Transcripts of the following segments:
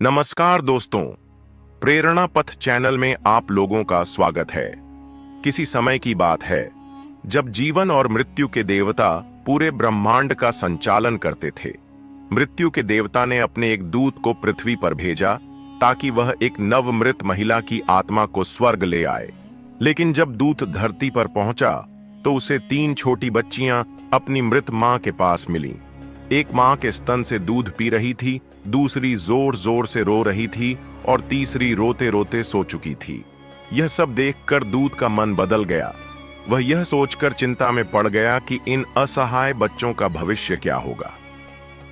नमस्कार दोस्तों, प्रेरणा पथ चैनल में आप लोगों का स्वागत है। किसी समय की बात है जब जीवन और मृत्यु के देवता पूरे ब्रह्मांड का संचालन करते थे। मृत्यु के देवता ने अपने एक दूत को पृथ्वी पर भेजा ताकि वह एक नवमृत महिला की आत्मा को स्वर्ग ले आए। लेकिन जब दूत धरती पर पहुंचा तो उसे 3 छोटी बच्चियां अपनी मृत मां के पास मिलीं। एक मां के स्तन से दूध पी रही थी, दूसरी जोर जोर से रो रही थी और तीसरी रोते रोते सो चुकी थी। यह सब देखकर दूत का मन बदल गया। वह यह सोचकर चिंता में पड़ गया कि इन असहाय बच्चों का भविष्य क्या होगा।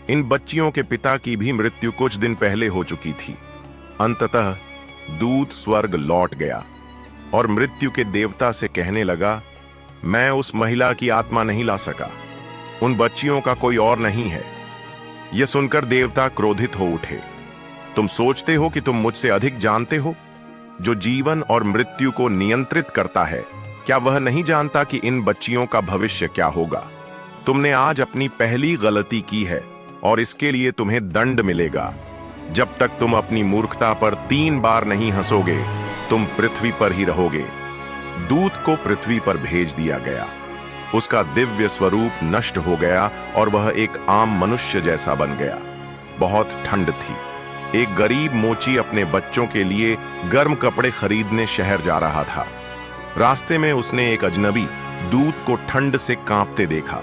इन बच्चियों के पिता की भी मृत्यु कुछ दिन पहले हो चुकी थी। अंततः दूत स्वर्ग लौट गया और मृत्यु के देवता से कहने लगा, मैं उस महिला की आत्मा नहीं ला सका, उन बच्चियों का कोई और नहीं है। यह सुनकर देवता क्रोधित हो उठे। तुम सोचते हो कि तुम मुझसे अधिक जानते हो? जो जीवन और मृत्यु को नियंत्रित करता है, क्या वह नहीं जानता कि इन बच्चियों का भविष्य क्या होगा? तुमने आज अपनी पहली गलती की है और इसके लिए तुम्हें दंड मिलेगा। जब तक तुम अपनी मूर्खता पर 3 बार नहीं हंसोगे, तुम पृथ्वी पर ही रहोगे। दूत को पृथ्वी पर भेज दिया गया। उसका दिव्य स्वरूप नष्ट हो गया और वह एक आम मनुष्य जैसा बन गया। बहुत ठंड थी। एक गरीब मोची अपने बच्चों के लिए गर्म कपड़े खरीदने शहर जा रहा था। रास्ते में उसने एक अजनबी दूत को ठंड से कांपते देखा।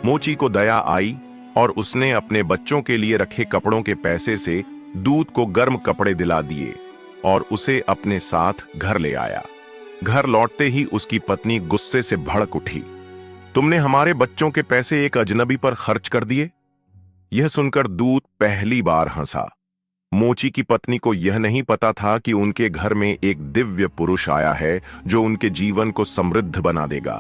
मोची को दया आई और उसने अपने बच्चों के लिए रखे कपड़ों के पैसे से दूत को गर्म कपड़े दिला दिए और उसे अपने साथ घर ले आया। घर लौटते ही उसकी पत्नी गुस्से से भड़क उठी। तुमने हमारे बच्चों के पैसे एक अजनबी पर खर्च कर दिए। यह सुनकर दूत पहली बार हंसा। मोची की पत्नी को यह नहीं पता था कि उनके घर में एक दिव्य पुरुष आया है जो उनके जीवन को समृद्ध बना देगा।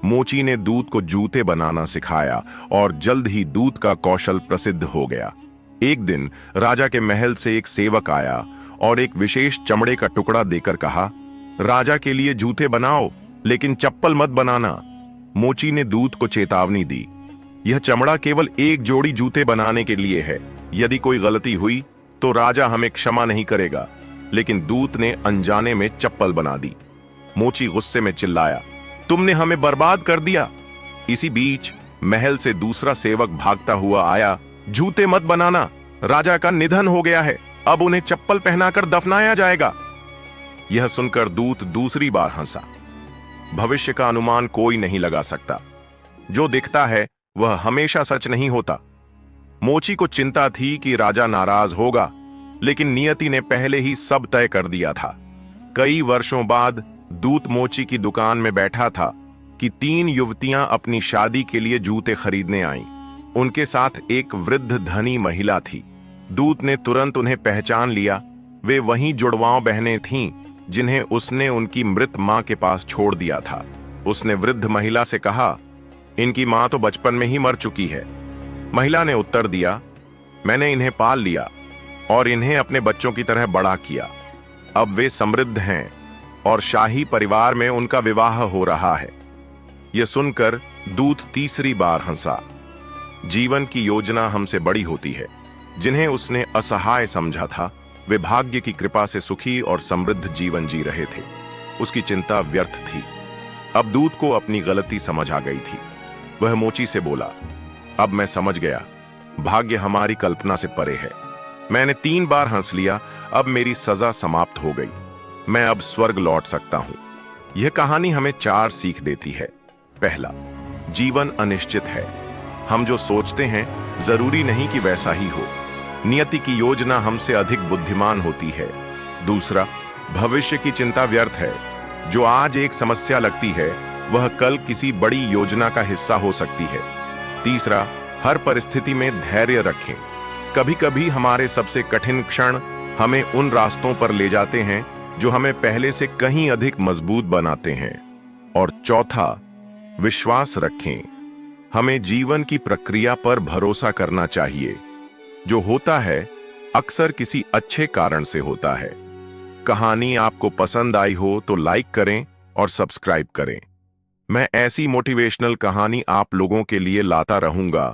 मोची ने दूत को जूते बनाना सिखाया और जल्द ही दूत का कौशल प्रसिद्ध हो गया। एक दिन राजा के महल से एक सेवक आया और एक विशेष चमड़े का टुकड़ा देकर कहा, राजा के लिए जूते बनाओ, लेकिन चप्पल मत बनाना। मोची ने दूत को चेतावनी दी, यह चमड़ा केवल एक जोड़ी जूते बनाने के लिए है। यदि कोई गलती हुई तो राजा हमें क्षमा नहीं करेगा। लेकिन दूत ने अनजाने में चप्पल बना दी। मोची गुस्से में चिल्लाया, तुमने हमें बर्बाद कर दिया। इसी बीच महल से दूसरा सेवक भागता हुआ आया, जूते मत बनाना, राजा का निधन हो गया है, अब उन्हें चप्पल पहनाकर दफनाया जाएगा। यह सुनकर दूत दूसरी बार हंसा। भविष्य का अनुमान कोई नहीं लगा सकता। जो दिखता है वह हमेशा सच नहीं होता। मोची को चिंता थी कि राजा नाराज होगा, लेकिन नियति ने पहले ही सब तय कर दिया था। कई वर्षों बाद दूत मोची की दुकान में बैठा था कि 3 युवतियां अपनी शादी के लिए जूते खरीदने आईं। उनके साथ एक वृद्ध धनी महिला थी। दूत ने तुरंत उन्हें पहचान लिया। वे वहीं जुड़वांव बहनें थीं जिन्हें उसने उनकी मृत मां के पास छोड़ दिया था। उसने वृद्ध महिला से कहा, इनकी मां तो बचपन में ही मर चुकी है। महिला ने उत्तर दिया, मैंने इन्हें पाल लिया और इन्हें अपने बच्चों की तरह बड़ा किया। अब वे समृद्ध हैं और शाही परिवार में उनका विवाह हो रहा है। यह सुनकर दूत तीसरी बार हंसा। जीवन की योजना हमसे बड़ी होती है। जिन्हें उसने असहाय समझा था, वे भाग्य की कृपा से सुखी और समृद्ध जीवन जी रहे थे। उसकी चिंता व्यर्थ थी। अब दूत को अपनी गलती समझ आ गई थी। वह मोची से बोला, अब मैं समझ गया, भाग्य हमारी कल्पना से परे है। मैंने 3 बार हंस लिया, अब मेरी सजा समाप्त हो गई। मैं अब स्वर्ग लौट सकता हूं। यह कहानी हमें 4 सीख देती है। पहला, जीवन अनिश्चित है। हम जो सोचते हैं जरूरी नहीं कि वैसा ही हो। नियति की योजना हमसे अधिक बुद्धिमान होती है। दूसरा, भविष्य की चिंता व्यर्थ है। जो आज एक समस्या लगती है वह कल किसी बड़ी योजना का हिस्सा हो सकती है। तीसरा, हर परिस्थिति में धैर्य रखें। कभी कभी हमारे सबसे कठिन क्षण हमें उन रास्तों पर ले जाते हैं जो हमें पहले से कहीं अधिक मजबूत बनाते हैं। और चौथा, विश्वास रखें। हमें जीवन की प्रक्रिया पर भरोसा करना चाहिए। जो होता है अक्सर किसी अच्छे कारण से होता है। कहानी आपको पसंद आई हो तो लाइक करें और सब्सक्राइब करें। मैं ऐसी मोटिवेशनल कहानी आप लोगों के लिए लाता रहूंगा।